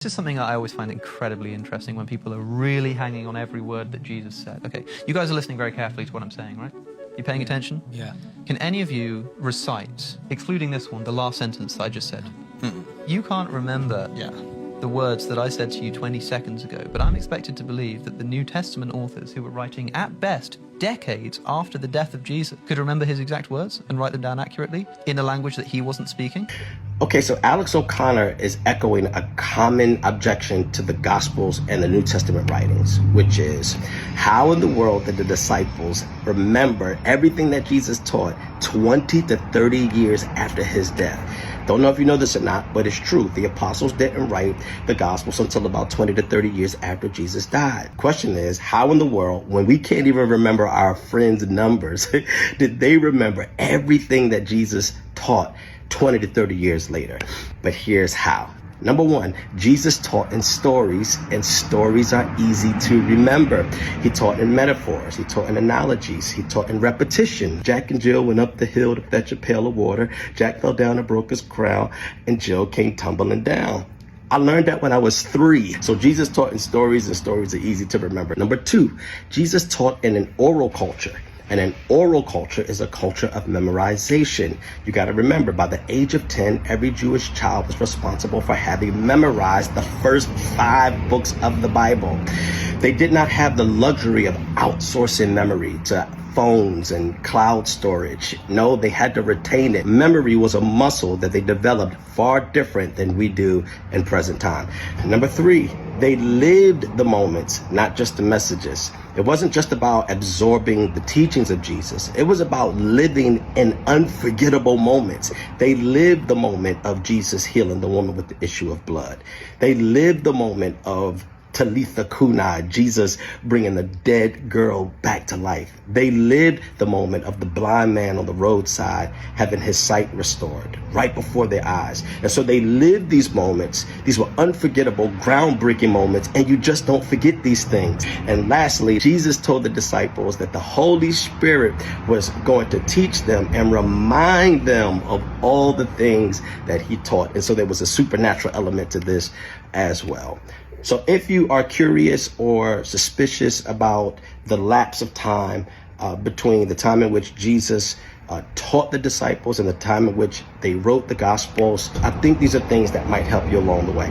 This is something that I always find incredibly interesting when people are really hanging on every word that Jesus said. Okay, you guys are listening very carefully to what I'm saying, right? You paying attention? Yeah. Can any of you recite, excluding this one, the last sentence that I just said? You can't remember the words that I said to you 20 seconds ago, but I'm expected to believe that the New Testament authors who were writing, at best, decades after the death of Jesus could remember his exact words and write them down accurately in a language that he wasn't speaking. Okay, so Alex O'Connor is echoing a common objection to the Gospels and the New Testament writings, which is, how in the world did the disciples remember everything that Jesus taught 20 to 30 years after his death? Don't know if you know this or not, but it's true. The apostles didn't write the Gospels until about 20 to 30 years after Jesus died. Question is, how in the world, when we can't even remember our friends' numbers, did they remember everything that Jesus taught 20 to 30 years later? But here's how. Number one, Jesus taught in stories, and stories are easy to remember. He taught in metaphors. He taught in analogies. He taught in repetition. Jack and Jill went up the hill to fetch a pail of water. Jack fell down and broke his crown, and Jill came tumbling down. I learned that when I was 3. So Jesus taught in stories, and stories are easy to remember. Number two, Jesus taught in an oral culture. And an oral culture is a culture of memorization. You got to remember, by the age of 10, every Jewish child was responsible for having memorized the first 5 books of the Bible. They did not have the luxury of outsourcing memory to phones and cloud storage. No, they had to retain it. Memory was a muscle that they developed far different than we do in present time. Number 3, they lived the moments, not just the messages. It wasn't just about absorbing the teachings of Jesus. It was about living in unforgettable moments. They lived the moment of Jesus healing the woman with the issue of blood. They lived the moment of Talitha Kunai, Jesus bringing the dead girl back to life. They lived the moment of the blind man on the roadside having his sight restored right before their eyes. And so they lived these moments. These were unforgettable, groundbreaking moments, and you just don't forget these things. And lastly, Jesus told the disciples that the Holy Spirit was going to teach them and remind them of all the things that he taught. And so there was a supernatural element to this as well. So if you are curious or suspicious about the lapse of time between the time in which Jesus taught the disciples and the time in which they wrote the Gospels, I think these are things that might help you along the way.